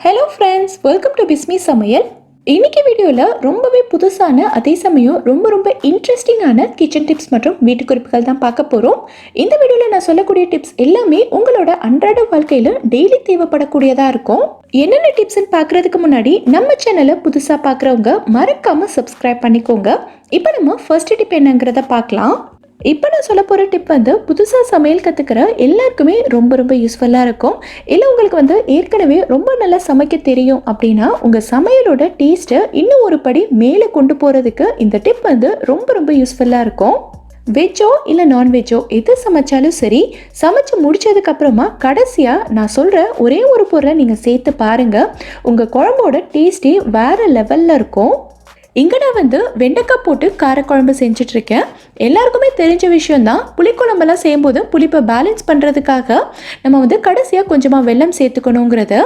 Hello friends, welcome to Bismi சமையல். இன்னைக்கு வீடியோவில் ரொம்பவே புதுசான அதே சமயம் ரொம்ப இன்ட்ரெஸ்டிங்கான கிச்சன் டிப்ஸ் மற்றும் வீட்டு குறிப்புகள் தான் பார்க்க போகிறோம். இந்த வீடியோவில் நான் சொல்லக்கூடிய டிப்ஸ் எல்லாமே உங்களோட அன்றாட வாழ்க்கையில் டெய்லி தேவைப்படக்கூடியதாக இருக்கும். என்னென்ன டிப்ஸ்ன்னு பார்க்குறதுக்கு முன்னாடி நம்ம சேனலை புதுசாக பார்க்குறவங்க மறக்காமல் சப்ஸ்கிரைப் பண்ணிக்கோங்க. இப்போ நம்ம ஃபர்ஸ்ட் டிப் என்னங்கிறத பார்க்கலாம். இப்போ நான் சொல்ல போகிற டிப் புதுசாக சமையல் கற்றுக்கிற எல்லாருக்குமே ரொம்ப யூஸ்ஃபுல்லாக இருக்கும். இல்லை உங்களுக்கு ஏற்கனவே ரொம்ப நல்லா சமைக்க தெரியும் அப்படின்னா உங்கள் சமையலோட டேஸ்ட்டை இன்னும் ஒரு படி மேலே கொண்டு போகிறதுக்கு இந்த டிப் ரொம்ப யூஸ்ஃபுல்லாக இருக்கும். வெஜ்ஜோ இல்லை நான்வெஜ்ஜோ எது சமைச்சாலும் சரி, சமைச்சு முடிச்சதுக்கப்புறமா கடைசியாக நான் சொல்கிற ஒரே ஒரு பொருளை நீங்கள் சேர்த்து பாருங்கள். உங்கள் குழம்போட டேஸ்ட்டே வேறு லெவலில் இருக்கும். இங்கே நான் வெண்டைக்காய் போட்டு காரக்குழம்பு செஞ்சிட்ருக்கேன். எல்லாருக்குமே தெரிஞ்ச விஷயந்தான். புளிக்குழம்பெல்லாம் செய்யும்போது புளிப்பை பேலன்ஸ் பண்ணுறதுக்காக நம்ம கடைசியாக கொஞ்சமாக வெல்லம் சேர்த்துக்கணுங்கிறது.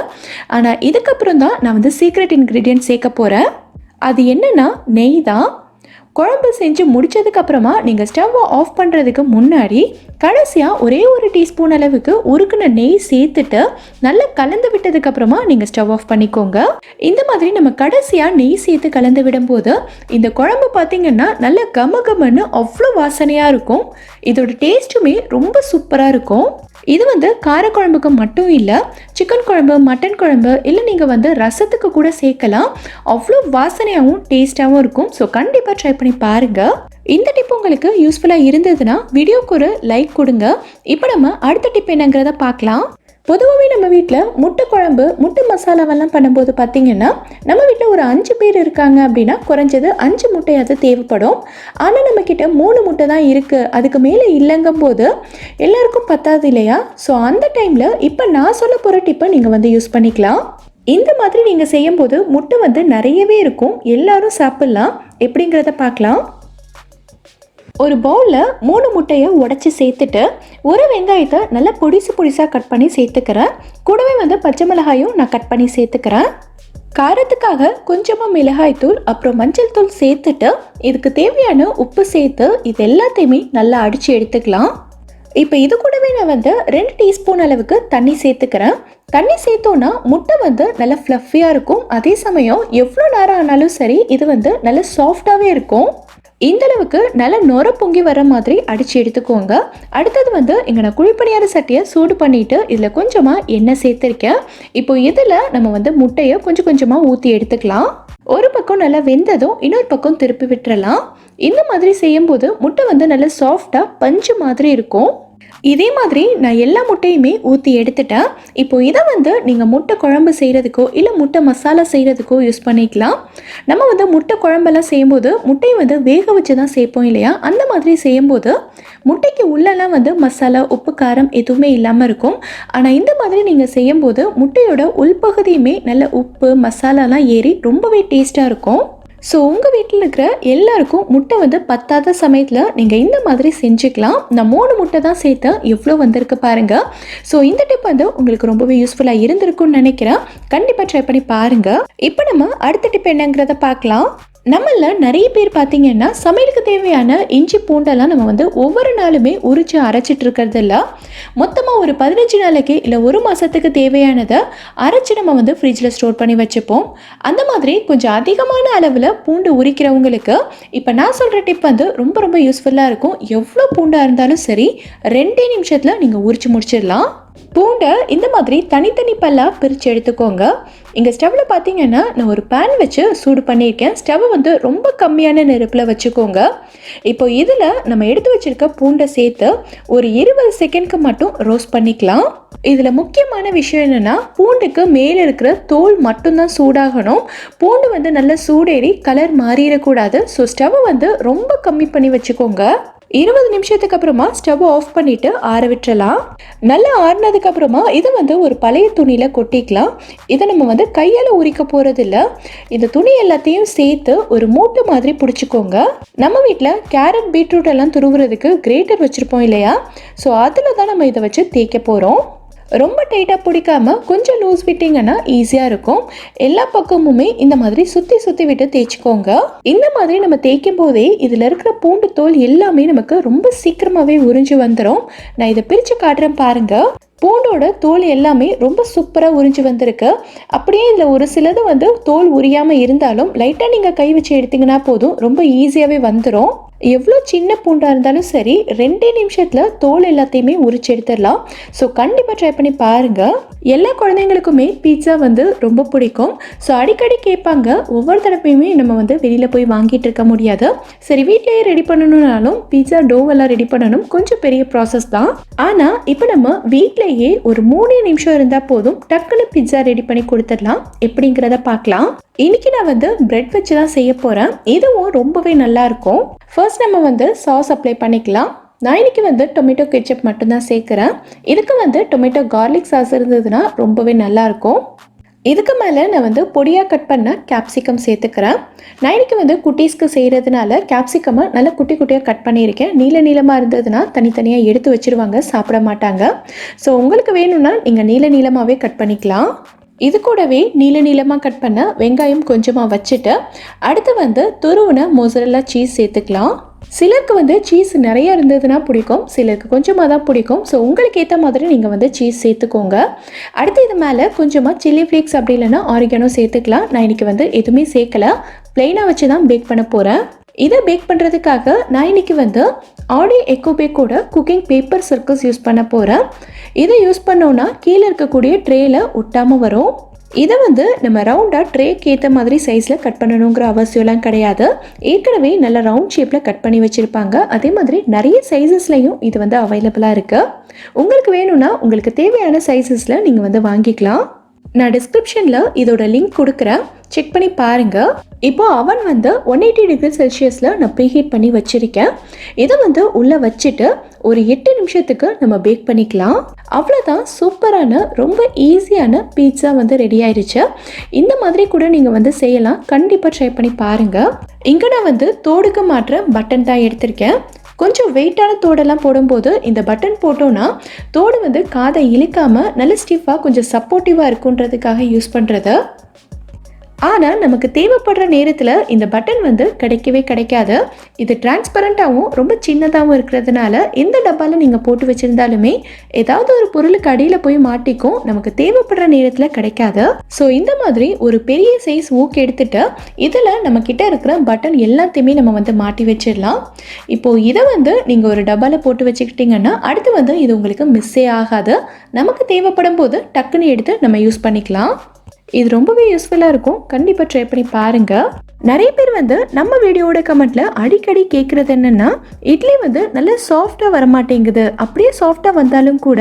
ஆனால் இதுக்கப்புறம் தான் நான் சீக்ரெட் இன்க்ரீடியன்ட் சேர்க்க போகிறேன். அது என்னென்னா நெய் தான். குழம்பு செஞ்சு முடித்ததுக்கப்புறமா நீங்கள் ஸ்டவ்வை ஆஃப் பண்ணுறதுக்கு முன்னாடி கடைசியாக ஒரே ஒரு டீஸ்பூன் அளவுக்கு உருக்குன நெய் சேர்த்துட்டு நல்லா கலந்து விட்டதுக்கப்புறமா நீங்கள் ஸ்டவ் ஆஃப் பண்ணிக்கோங்க. இந்த மாதிரி நம்ம கடைசியாக நெய் சேர்த்து கலந்து விடும்போது இந்த குழம்பு பார்த்திங்கன்னா நல்ல கமகமன்னு அவ்வளோ வாசனையாக இருக்கும். இதோட டேஸ்ட்டுமே ரொம்ப சூப்பராக இருக்கும். இது காரக்குழம்புக்கு மட்டும் இல்லை, சிக்கன் குழம்பு, மட்டன் குழம்பு, இல்லை நீங்கள் ரசத்துக்கு கூட சேர்க்கலாம். அவ்வளோ வாசனையாகவும் டேஸ்ட்டாகவும் இருக்கும். ஸோ கண்டிப்பாக ட்ரை பண்ணி பாருங்கள். இந்த டிப் உங்களுக்கு யூஸ்ஃபுல்லாக இருந்ததுன்னா வீடியோக்கு ஒரு லைக் கொடுங்க. இப்போ நம்ம அடுத்த டிப் என்னங்கிறத பார்க்கலாம். பொதுவாகவே நம்ம வீட்டில் முட்டை குழம்பு, முட்டை மசாலாவெல்லாம் பண்ணும்போது பார்த்திங்கன்னா நம்ம வீட்டில் ஒரு 5 பேர் இருக்காங்க அப்படின்னா குறைஞ்சது 5 முட்டையாவது தேவைப்படும். ஆனால் நம்மக்கிட்ட 3 முட்டை தான் இருக்குது, அதுக்கு மேலே இல்லைங்கும் போது எல்லாருக்கும் பத்தாது இல்லையா? ஸோ அந்த டைமில் இப்போ நான் சொல்ல போகிற டிப்பை நீங்கள் யூஸ் பண்ணிக்கலாம். இந்த மாதிரி நீங்கள் செய்யும்போது முட்டை நிறையவே இருக்கும், எல்லாரும் சாப்பிட்லாம். எப்படிங்கிறத பார்க்கலாம். ஒரு பவுலில் 3 முட்டையை உடைச்சி சேர்த்துட்டு ஒரு வெங்காயத்தை நல்லா பொடிசாக கட் பண்ணி சேர்த்துக்கிறேன். கூடவே பச்சை மிளகாயும் நான் கட் பண்ணி சேர்த்துக்கிறேன். காரத்துக்காக கொஞ்சமாக மிளகாய்த்தூள் அப்புறம் மஞ்சள் தூள் சேர்த்துட்டு இதுக்கு தேவையான உப்பு சேர்த்து இது எல்லாத்தையுமே நல்லா அடித்து எடுத்துக்கலாம். இப்போ இது கூடவே நான் 2 டீஸ்பூன் அளவுக்கு தண்ணி சேர்த்துக்கிறேன். தண்ணி சேர்த்தோன்னா முட்டை நல்லா ஃப்ளஃபியாக இருக்கும். அதே சமயம் எவ்வளோ நேரம் ஆனாலும் சரி இது நல்லா சாஃப்டாகவே இருக்கும். இந்தளவுக்கு நல்லா நொர பொங்கி வர மாதிரி அடித்து எடுத்துக்கோங்க. அடுத்தது இங்கே நான் குழிப்பணியார சட்டியை சூடு பண்ணிவிட்டு இதில் கொஞ்சமாக எண்ணெய் சேர்த்துருக்கேன். இப்போ இதில் நம்ம முட்டையை கொஞ்சமாக ஊற்றி எடுத்துக்கலாம். ஒரு பக்கம் நல்லா வெந்ததும் இன்னொரு பக்கம் திருப்பி விட்டுறலாம். இந்த மாதிரி செய்யும்போது முட்டை நல்லா சாஃப்டாக பஞ்சு மாதிரி இருக்கும். இதே மாதிரி நான் எல்லா முட்டையுமே ஊற்றி எடுத்துட்டேன். இப்போ இதை நீங்கள் முட்டை குழம்பு செய்கிறதுக்கோ இல்லை முட்டை மசாலா செய்கிறதுக்கோ யூஸ் பண்ணிக்கலாம். நம்ம முட்டை குழம்பெல்லாம் செய்யும்போது முட்டையை வேக வச்சு தான் சேர்ப்போம் இல்லையா? அந்த மாதிரி செய்யும்போது முட்டைக்கு உள்ளெல்லாம் மசாலா, உப்பு, காரம் எதுவுமே இல்லாமல் இருக்கும். ஆனால் இந்த மாதிரி நீங்கள் செய்யும்போது முட்டையோட உள்பகுதியுமே நல்ல உப்பு, மசாலாலாம் ஏறி ரொம்பவே டேஸ்ட்டாக இருக்கும். ஸோ உங்கள் வீட்டில் இருக்கிற எல்லாருக்கும் முட்டை பத்தாத சமயத்தில் நீங்கள் இந்த மாதிரி செஞ்சுக்கலாம். நான் 3 முட்டை தான் சேர்த்தேன், எவ்வளோ வந்திருக்கு பாருங்கள். ஸோ இந்த டிப் உங்களுக்கு ரொம்பவே யூஸ்ஃபுல்லாக இருந்திருக்கும்னு நினைக்கிறேன். கண்டிப்பாக ட்ரை பண்ணி பாருங்கள். இப்போ நம்ம அடுத்த டிப் என்னங்கிறத பார்க்கலாம். நம்மள நிறைய பேர் பார்த்திங்கன்னா சமையலுக்கு தேவையான இஞ்சி பூண்டெல்லாம் நம்ம ஒவ்வொரு நாளுமே உரிச்சு அரைச்சிட்டு இருக்கிறது இல்லை. மொத்தமாக ஒரு 15 நாளைக்கு இல்லை ஒரு மாதத்துக்கு தேவையானதை அரைச்சி நம்ம ஃப்ரிட்ஜில் ஸ்டோர் பண்ணி வச்சுப்போம். அந்த மாதிரி கொஞ்சம் அதிகமான அளவில் பூண்டு உரிக்கிறவங்களுக்கு இப்போ நான் சொல்கிற டிப் ரொம்ப யூஸ்ஃபுல்லாக இருக்கும். எவ்வளோ பூண்டாக இருந்தாலும் சரி 2 நிமிஷத்தில் நீங்கள் உரிச்சு முடிச்சிடலாம். பூண்டை இந்த மாதிரி தனித்தனி பல்லாக பிரித்து எடுத்துக்கோங்க. இங்கே ஸ்டவ்வில் பார்த்தீங்கன்னா நான் ஒரு பேன் வச்சு சூடு பண்ணியிருக்கேன். ஸ்டவ் ரொம்ப கம்மியான நெருப்பில் வச்சுக்கோங்க. இப்போ இதில் நம்ம எடுத்து வச்சுருக்க பூண்டை சேர்த்து ஒரு 20 செகண்ட்க்கு மட்டும் ரோஸ்ட் பண்ணிக்கலாம். இதில் முக்கியமான விஷயம் என்னென்னா பூண்டுக்கு மேலே இருக்கிற தோல் மட்டும்தான் சூடாகணும். பூண்டு நல்லா சூடேறி கலர் மாறிடக்கூடாது. ஸோ ஸ்டவ்வை ரொம்ப கம்மி பண்ணி வச்சுக்கோங்க. 20 நிமிஷத்துக்கு அப்புறமா ஸ்டவ் ஆஃப் பண்ணிவிட்டு ஆற விட்டுறலாம். நல்லா ஆறினதுக்கப்புறமா இதை ஒரு பழைய துணியில் கொட்டிக்கலாம். இதை நம்ம கையால் உரிக்க போகிறதில்ல. இந்த துணி எல்லாத்தையும் சேர்த்து ஒரு மூட்டை மாதிரி பிடிச்சிக்கோங்க. நம்ம வீட்டில் கேரட், பீட்ரூட் எல்லாம் துருவுறதுக்கு கிரேட்டர் வச்சுருப்போம் இல்லையா? ஸோ அதில் தான் நம்ம இதை வச்சு தேய்க்க போகிறோம். ரொம்ப டைட்டாக பிடிக்காமல் கொஞ்சம் லூஸ் விட்டிங்கன்னா ஈஸியாக இருக்கும். எல்லா பக்கமுமே இந்த மாதிரி சுற்றி விட்டு தேய்ச்சிக்கோங்க. இந்த மாதிரி நம்ம தேய்க்கும் போதே இதில் இருக்கிற பூண்டு தோல் எல்லாமே நமக்கு ரொம்ப சீக்கிரமாகவே உறிஞ்சு வந்துடும். நான் இதை பிரித்து காட்டுறேன் பாருங்கள். பூண்டோட தோல் எல்லாமே ரொம்ப சூப்பராக உறிஞ்சி வந்திருக்கு. அப்படியே இதில் ஒரு சிலது வந்து தோல் உரியாமல் இருந்தாலும் லைட்டாக நீங்கள் கை வச்சு எடுத்திங்கன்னா போதும், ரொம்ப ஈஸியாகவே வந்துடும். எவ்வளோ சின்ன பூண்டாக இருந்தாலும் சரி 2 நிமிஷத்தில் தோல் எல்லாத்தையுமே உரிச்சு எடுத்துடலாம். ஸோ கண்டிப்பாக ட்ரை பண்ணி பாருங்கள். எல்லா குழந்தைங்களுக்குமே பீட்சா வந்து ரொம்ப பிடிக்கும். ஸோ அடிக்கடி கேட்பாங்க. ஒவ்வொரு தடவையுமே நம்ம வந்து வெளியில் போய் வாங்கிட்டு இருக்க முடியாது. சரி, வீட்டிலேயே ரெடி பண்ணணும்னாலும் பீட்சா டோவெல்லாம் ரெடி பண்ணணும், கொஞ்சம் பெரிய ப்ராசஸ் தான். ஆனால் இப்போ நம்ம வீட்டிலேயே ஒரு 3 நிமிஷம் இருந்தால் போதும், டக்குன்னு பீட்சா ரெடி பண்ணி கொடுத்துடலாம். எப்படிங்கிறத பார்க்கலாம். இன்னைக்கு நான் வந்து பிரெட் வச்சு தான் செய்ய போகிறேன். இதுவும் ரொம்பவே நல்லாயிருக்கும். ஃபர்ஸ்ட் நம்ம வந்து சாஸ் அப்ளை பண்ணிக்கலாம். நான் இன்னைக்கு வந்து டொமேட்டோ கெச்சப் மட்டும்தான் சேர்க்குறேன். இதுக்கு வந்து டொமேட்டோ கார்லிக் சாஸ் இருந்ததுன்னா ரொம்பவே நல்லாயிருக்கும். இதுக்கு மேலே நான் வந்து பொடியாக கட் பண்ண கேப்சிகம் சேர்த்துக்கிறேன். நான் இன்னைக்கு வந்து குட்டீஸ்க்கு செய்கிறதுனால கேப்சிகமை நல்லா குட்டி குட்டியாக கட் பண்ணியிருக்கேன். நீளமாக இருந்ததுன்னா தனித்தனியாக எடுத்து வச்சுருவாங்க, சாப்பிட மாட்டாங்க. ஸோ உங்களுக்கு வேணும்னா நீங்கள் நீளமாகவே கட் பண்ணிக்கலாம். இது கூடவே நீளமாக கட் பண்ண வெங்காயம் கொஞ்சமாக வச்சுட்டு அடுத்து வந்து துருவின மொசரல்லா சீஸ் சேர்த்துக்கலாம். சிலருக்கு வந்து சீஸ் நிறைய இருந்ததுன்னா பிடிக்கும், சிலருக்கு கொஞ்சமாக தான் பிடிக்கும். ஸோ உங்களுக்கு ஏற்ற மாதிரி நீங்கள் வந்து சீஸ் சேர்த்துக்கோங்க. அடுத்து இது மேலே கொஞ்சமாக சில்லி ஃப்ளேக்ஸ் அப்படி இல்லைன்னா ஆரிகனோ சேர்த்துக்கலாம். நான் இன்றைக்கி வந்து எதுவுமே சேர்க்கலை, ப்ளெயினாக வச்சு தான் பேக் பண்ண போகிறேன். இதை பேக் பண்ணுறதுக்காக நான் இன்றைக்கி வந்து ஆடியோ எக்கோ பேக்கோட குக்கிங் பேப்பர் சர்க்கிள்ஸ் யூஸ் பண்ண போகிறேன். இதை யூஸ் பண்ணோன்னா கீழே இருக்கக்கூடிய ட்ரேயில் ஒட்டாமல் வரும். இதை வந்து நம்ம ரவுண்டாக ட்ரேக்கு ஏற்ற மாதிரி சைஸில் கட் பண்ணணுங்கிற அவசியம்லாம் கிடையாது. ஏற்கனவே நல்ல ரவுண்ட் ஷேப்பில் கட் பண்ணி வச்சுருப்பாங்க. அதே மாதிரி நிறைய சைஸஸ்லையும் இது வந்து அவைலபிளாக இருக்குது. உங்களுக்கு வேணும்னா உங்களுக்கு தேவையான சைஸஸில் நீங்கள் வந்து வாங்கிக்கலாம். நான் டிஸ்கிரிப்ஷனில் இதோட லிங்க் கொடுக்குறேன், செக் பண்ணி பாருங்கள். இப்போ அவன் வந்து 180 டிகிரி செல்சியஸில் நான் ப்ரீஹீட் பண்ணி வச்சுருக்கேன். இதை வந்து உள்ளே வச்சுட்டு ஒரு 8 நிமிஷத்துக்கு நம்ம பேக் பண்ணிக்கலாம். அவ்வளோதான், சூப்பரான ரொம்ப ஈஸியான பீட்சா வந்து ரெடி ஆயிடுச்சு. இந்த மாதிரி கூட நீங்கள் வந்து செய்யலாம், கண்டிப்பாக ட்ரை பண்ணி பாருங்கள். இங்கே நான் வந்து தோடுக்கு மாற்ற பட்டன் தான் எடுத்திருக்கேன். கொஞ்சம் வெயிட்டான தோடெல்லாம் போடும்போது இந்த பட்டன் போட்டோன்னா தோடு வந்து காதை இழுக்காமல் நல்ல ஸ்டிஃபாக கொஞ்சம் சப்போர்ட்டிவாக இருக்குன்றதுக்காக யூஸ் பண்ணுறது. ஆனால் நமக்கு தேவைப்படுற நேரத்தில் இந்த பட்டன் வந்து கிடைக்கவே கிடைக்காது. இது டிரான்ஸ்பரண்ட்டாகவும் ரொம்ப சின்னதாகவும் இருக்கிறதுனால எந்த டப்பாவில் நீங்கள் போட்டு வச்சுருந்தாலுமே ஏதாவது ஒரு பொருளுக்கு அடியில் போய் மாட்டிக்கும், நமக்கு தேவைப்படுற நேரத்தில் கிடைக்காது. ஸோ இந்த மாதிரி ஒரு பெரிய சைஸ் ஊக்கு எடுத்துகிட்டு இதில் நம்மக்கிட்ட இருக்கிற பட்டன் எல்லாத்தையுமே நம்ம வந்து மாட்டி வச்சிடலாம். இப்போது இதை வந்து நீங்கள் ஒரு டப்பாவில் போட்டு வச்சுக்கிட்டிங்கன்னா அடுத்து வந்து இது உங்களுக்கு மிஸ்ஸே ஆகாது. நமக்கு தேவைப்படும் போது டக்குன்னு எடுத்து நம்ம யூஸ் பண்ணிக்கலாம். இது ரொம்பவே யூஸ்ஃபுல்லாக இருக்கும், கண்டிப்பாக ட்ரை பண்ணி பாருங்கள். நிறைய பேர் வந்து நம்ம வீடியோட கமெண்ட்டில் அடிக்கடி கேட்குறது என்னென்னா, இட்லி வந்து நல்லா சாஃப்டாக வரமாட்டேங்குது, அப்படியே சாஃப்டாக வந்தாலும் கூட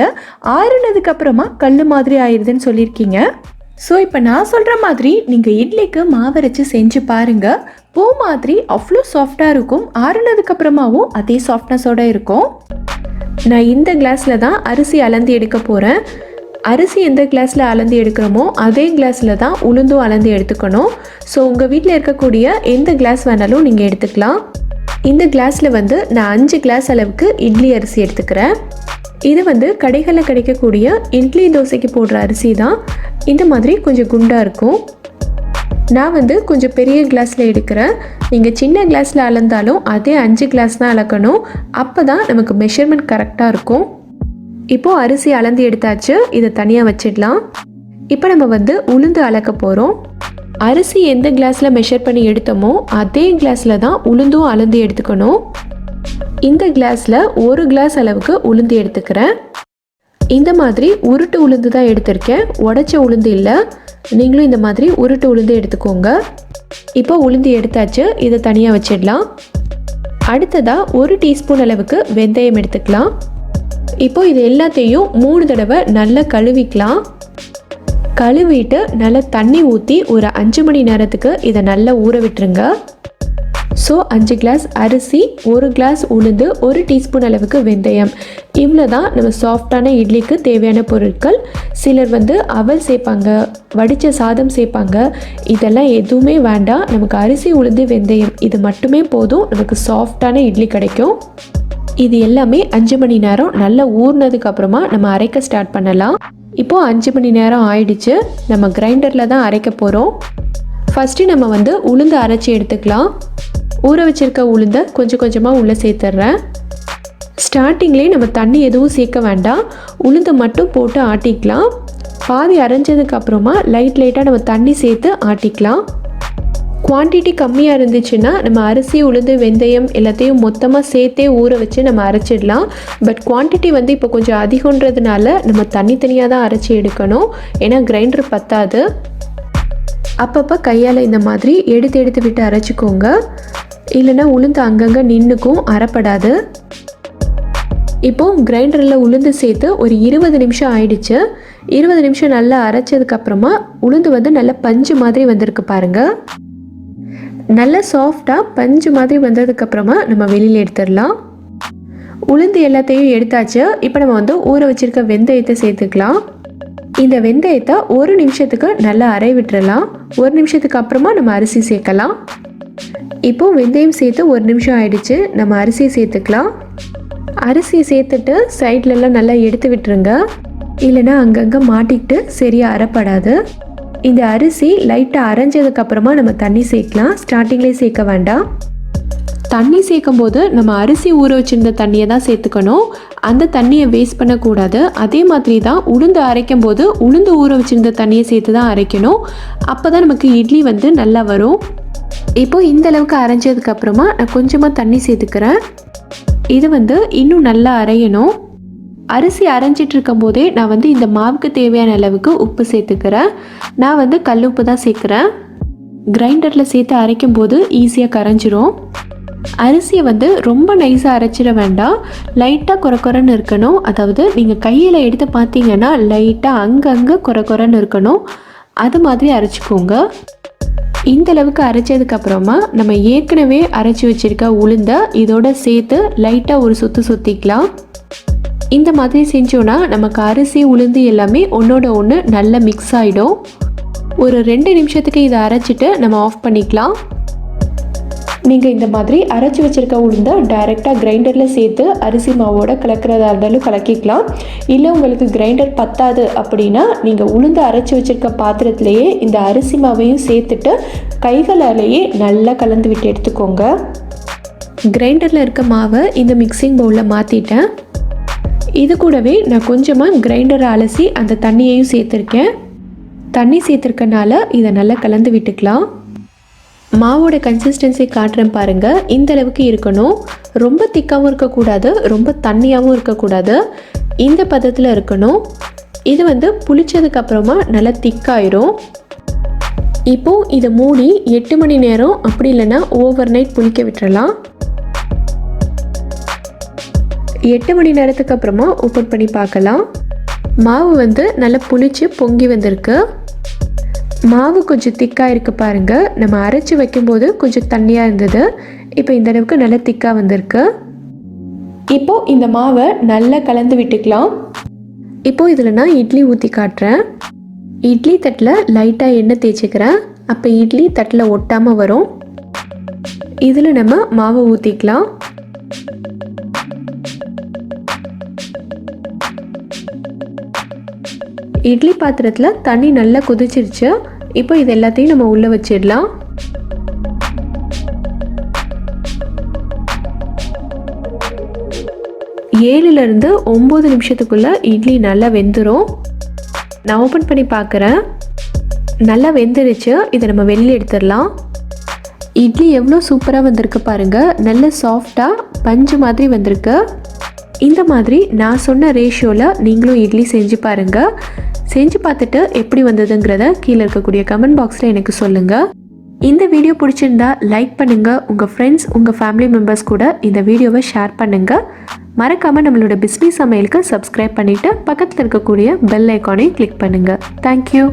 ஆறுனதுக்கு அப்புறமா கல் மாதிரி ஆயிடுதுன்னு சொல்லியிருக்கீங்க. ஸோ இப்போ நான் சொல்கிற மாதிரி நீங்கள் இட்லிக்கு மாவரைச்சி செஞ்சு பாருங்கள். பூ மாதிரி அவ்வளோ சாஃப்டாக இருக்கும், ஆறுனதுக்கப்புறமாவும் அதே சாஃப்ட்னஸோடு இருக்கும். நான் இந்த கிளாஸில் தான் அரிசி அளந்து எடுக்க போகிறேன். அரிசி எந்த கிளாஸில் அளந்து எடுக்கிறோமோ அதே கிளாஸில் தான் உளுந்தும் அளந்து எடுத்துக்கணும். ஸோ உங்கள் வீட்டில் இருக்கக்கூடிய எந்த கிளாஸ் வேணாலும் நீங்கள் எடுத்துக்கலாம். இந்த கிளாஸில் வந்து நான் 5 கிளாஸ் அளவுக்கு இட்லி அரிசி எடுத்துக்கிறேன். இது வந்து கடைகளில் கிடைக்கக்கூடிய இட்லி தோசைக்கு போடுற அரிசி தான். இந்த மாதிரி கொஞ்சம் குண்டாக இருக்கும். நான் வந்து கொஞ்சம் பெரிய கிளாஸில் எடுக்கிறேன். நீங்கள் சின்ன கிளாஸில் அளந்தாலும் அதே 5 கிளாஸ் தான் அளக்கணும், அப்போ தான் நமக்கு மெஷர்மெண்ட் கரெக்டாக இருக்கும். இப்போது அரிசி அளந்து எடுத்தாச்சு, இதை தனியாக வச்சிடலாம். இப்போ நம்ம வந்து உளுந்து அளக்க போகிறோம். அரிசி எந்த கிளாஸில் மெஷர் பண்ணி எடுத்தோமோ அதே கிளாஸில் தான் உளுந்தும் அளந்து எடுத்துக்கணும். இந்த கிளாஸில் 1 கிளாஸ் அளவுக்கு உளுந்து எடுத்துக்கிறேன். இந்த மாதிரி உருட்டு உளுந்து தான் எடுத்திருக்கேன், உடைச்ச உளுந்து இல்லை. நீங்களும் இந்த மாதிரி உருட்டு உளுந்து எடுத்துக்கோங்க. இப்போ உளுந்து எடுத்தாச்சு, இதை தனியாக வச்சிடலாம். அடுத்ததாக 1 டீஸ்பூன் அளவுக்கு வெந்தயம் எடுத்துக்கலாம். இப்போ இது எல்லாத்தையும் 3 தடவை நல்லா கழுவிக்கலாம். கழுவிட்டு நல்லா தண்ணி ஊற்றி ஒரு 5 மணி நேரத்துக்கு இதை நல்லா ஊற விட்டுருங்க. ஸோ 5 கிளாஸ் அரிசி, 1 கிளாஸ் உளுந்து, 1 டீஸ்பூன் அளவுக்கு வெந்தயம், இவ்வளோ தான் நம்ம சாஃப்டான இட்லிக்கு தேவையான பொருட்கள். சிலர் வந்து அவல் சேர்ப்பாங்க, வடித்த சாதம் சேர்ப்பாங்க. இதெல்லாம் எதுவுமே வேண்டாம். நமக்கு அரிசி, உளுந்து, வெந்தயம் இது மட்டுமே போதும், நமக்கு சாஃப்டான இட்லி கிடைக்கும். இது எல்லாமே 5 மணி நேரம் நல்லா ஊறினதுக்கு அப்புறமா நம்ம அரைக்க ஸ்டார்ட் பண்ணலாம். இப்போது 5 மணி நேரம் ஆயிடுச்சு. நம்ம கிரைண்டரில் தான் அரைக்க போகிறோம். ஃபஸ்ட்டு நம்ம வந்து உளுந்து அரைச்சி எடுத்துக்கலாம். ஊற வச்சிருக்க உளுந்தை கொஞ்சம் கொஞ்சமாக உள்ளே சேர்த்துட்றேன். ஸ்டார்டிங்லேயே நம்ம தண்ணி எதுவும் சேர்க்க வேண்டாம், உளுந்து மட்டும் போட்டு ஆட்டிக்கலாம். பாதி அரைஞ்சதுக்கப்புறமா லைட்டாக நம்ம தண்ணி சேர்த்து ஆட்டிக்கலாம். குவான்டிட்டி கம்மியாக இருந்துச்சுன்னா நம்ம அரிசி, உளுந்து, வெந்தயம் எல்லாத்தையும் மொத்தமாக சேர்த்தே ஊற வச்சு நம்ம அரைச்சிடலாம். பட் குவான்டிட்டி இப்போ கொஞ்சம் அதிகன்றதுனால நம்ம தனித்தனியாக தான் அரைச்சி எடுக்கணும், ஏன்னா கிரைண்டர் பத்தாது. அப்பப்போ கையால் இந்த மாதிரி எடுத்து விட்டு அரைச்சிக்கோங்க, இல்லைன்னா உளுந்து அங்கங்கே நின்றுக்கும், அரைப்படாது. இப்போது கிரைண்டரில் உளுந்து சேர்த்து ஒரு 20 நிமிஷம் ஆயிடுச்சு. 20 நிமிஷம் நல்லா அரைச்சதுக்கப்புறமா உளுந்து நல்லா பஞ்சு மாதிரி வந்திருக்கு பாருங்கள். நல்லா சாஃப்டாக பஞ்சு மாதிரி வந்ததுக்கப்புறமா நம்ம வெளியில் எடுத்துடலாம். உளுந்து எல்லாத்தையும் எடுத்தாச்சு. இப்போ நம்ம ஊற வச்சுருக்க வெந்தயத்தை சேர்த்துக்கலாம். இந்த வெந்தயத்தை 1 நிமிஷத்துக்கு நல்லா அரை விட்டுறலாம். 1 நிமிஷத்துக்கு அப்புறமா நம்ம அரிசி சேர்க்கலாம். இப்போது வெந்தயம் சேர்த்து 1 நிமிஷம் ஆயிடுச்சு. நம்ம அரிசியை சேர்த்துக்கலாம். அரிசியை சேர்த்துட்டு சைட்லலாம் நல்லா எடுத்து விட்டுருங்க, இல்லைன்னா அங்கங்கே மாட்டிக்கிட்டு சரியாக அரைப்படாது. இந்த அரிசி லைட்டாக அரைஞ்சதுக்கப்புறமா நம்ம தண்ணி சேர்க்கலாம், ஸ்டார்டிங்லேயே சேர்க்க வேண்டாம். தண்ணி சேர்க்கும் போது நம்ம அரிசி ஊற வச்சுருந்த தண்ணியை தான் சேர்த்துக்கணும், அந்த தண்ணியை வேஸ்ட் பண்ணக்கூடாது. அதே மாதிரி தான் உளுந்து அரைக்கும் போது உளுந்து ஊற வச்சுருந்த தண்ணியை சேர்த்து தான் அரைக்கணும், அப்போ தான் நமக்கு இட்லி நல்லா வரும். இப்போது இந்த அளவுக்கு அரைஞ்சதுக்கப்புறமா நான் கொஞ்சமாக தண்ணி சேர்த்துக்கிறேன். இது இன்னும் நல்லா அரையணும். அரிசி அரைஞ்சிட்டு இருக்கும் போதே நான் இந்த மாவுக்கு தேவையான அளவுக்கு உப்பு சேர்த்துக்கிறேன். நான் கல் உப்பு தான் சேர்க்குறேன். கிரைண்டரில் சேர்த்து அரைக்கும் போது ஈஸியாக கரைஞ்சிரும். அரிசியை ரொம்ப நைஸாக அரைச்சிட வேண்டாம், லைட்டாக குறன்னு இருக்கணும். அதாவது நீங்கள் கையில் எடுத்து பார்த்தீங்கன்னா லைட்டாக அங்கங்கே குறன்னு இருக்கணும், அது மாதிரி அரைச்சிக்கோங்க. இந்த அளவுக்கு அரைச்சதுக்கப்புறமா நம்ம ஏற்கனவே அரைச்சி வச்சுருக்க உளுந்தை இதோட சேர்த்து லைட்டாக ஒரு சுற்றிக்கலாம். இந்த மாதிரி செஞ்சோன்னா நமக்கு அரிசி, உளுந்து எல்லாமே ஒன்றோட ஒன்று நல்லா மிக்ஸ் ஆகிடும். ஒரு 2 நிமிஷத்துக்கு இதை அரைச்சிட்டு நம்ம ஆஃப் பண்ணிக்கலாம். நீங்கள் இந்த மாதிரி அரைச்சி வச்சுருக்க உளுந்தை டைரெக்டாக கிரைண்டரில் சேர்த்து அரிசி மாவோட கலக்கிறதா இருந்தாலும் கலக்கிக்கலாம். இல்லை உங்களுக்கு கிரைண்டர் பத்தாது அப்படின்னா நீங்கள் உளுந்து அரைச்சி வச்சுருக்க பாத்திரத்துலேயே இந்த அரிசி மாவையும் சேர்த்துட்டு கைகளாலேயே நல்லா கலந்து விட்டு எடுத்துக்கோங்க. கிரைண்டரில் இருக்க மாவை இந்த மிக்சிங் பவுலில் மாற்றிட்டேன். இது கூடவே நான் கொஞ்சமாக கிரைண்டரை அலசி அந்த தண்ணியையும் சேர்த்துருக்கேன். தண்ணி சேர்த்துருக்கனால இதை நல்லா கலந்து விட்டுக்கலாம். மாவோட கன்சிஸ்டன்சி காட்டுறேன் பாருங்கள், இந்த அளவுக்கு இருக்கணும். ரொம்ப திக்காகவும் இருக்கக்கூடாது, ரொம்ப தண்ணியாகவும் இருக்கக்கூடாது, இந்த பதத்தில் இருக்கணும். இது புளிச்சதுக்கப்புறமா நல்லா திக்காயிரும். இப்போது இதை மூடி 8 மணி நேரம் அப்படி இல்லைன்னா ஓவர் நைட் புளிக்க விட்டுறலாம். 8 மணி நேரத்துக்கு அப்புறமா ஓப்பன் பண்ணி பார்க்கலாம். மாவு நல்லா புளிச்சு பொங்கி வந்திருக்கு. மாவு கொஞ்சம் திக்காக இருக்குது பாருங்கள். நம்ம அரைச்சி வைக்கும்போது கொஞ்சம் தண்ணியாக இருந்தது, இப்போ இந்த அளவுக்கு நல்லா திக்காக வந்திருக்கு. இப்போது இந்த மாவை நல்லா கலந்து விட்டுக்கலாம். இப்போது இதில் நான் இட்லி ஊற்றி காட்டுறேன். இட்லி தட்டில் லைட்டாக எண்ணெய் தேய்ச்சிக்கிறேன், அப்போ இட்லி தட்டில் ஒட்டாமல் வரும். இதில் நம்ம மாவை ஊற்றிக்கலாம். இட்லி பாத்திரத்தில் தண்ணி நல்லா கொதிச்சிருச்சு. இப்போ இது எல்லாத்தையும் நம்ம உள்ளே வச்சிடலாம். ஏழுலேருந்து 9 நிமிஷத்துக்குள்ளே இட்லி நல்லா வெந்துடும். நான் ஓப்பன் பண்ணி பார்க்குறேன், நல்லா வெந்துருச்சு. இதை நம்ம வெளியில் எடுத்துடலாம். இட்லி எவ்வளோ சூப்பராக வந்திருக்கு பாருங்கள், நல்ல சாஃப்டாக பஞ்சு மாதிரி வந்திருக்கு. இந்த மாதிரி நான் சொன்ன ரேஷியோவில் நீங்களும் இட்லி செஞ்சு பாருங்கள். செஞ்சு பார்த்துட்டு எப்படி வந்ததுங்கிறத கீழே இருக்கக்கூடிய கமெண்ட் பாக்ஸில் எனக்கு சொல்லுங்கள். இந்த வீடியோ பிடிச்சிருந்தா லைக் பண்ணுங்கள், உங்கள் ஃப்ரெண்ட்ஸ், உங்கள் ஃபேமிலி மெம்பர்ஸ் கூட இந்த வீடியோவை ஷேர் பண்ணுங்கள். மறக்காமல் நம்மளோட பிஸ்மி சமையலுக்கு சப்ஸ்கிரைப் பண்ணிவிட்டு பக்கத்தில் இருக்கக்கூடிய பெல் ஐக்கானையும் கிளிக் பண்ணுங்கள். தேங்க்யூ.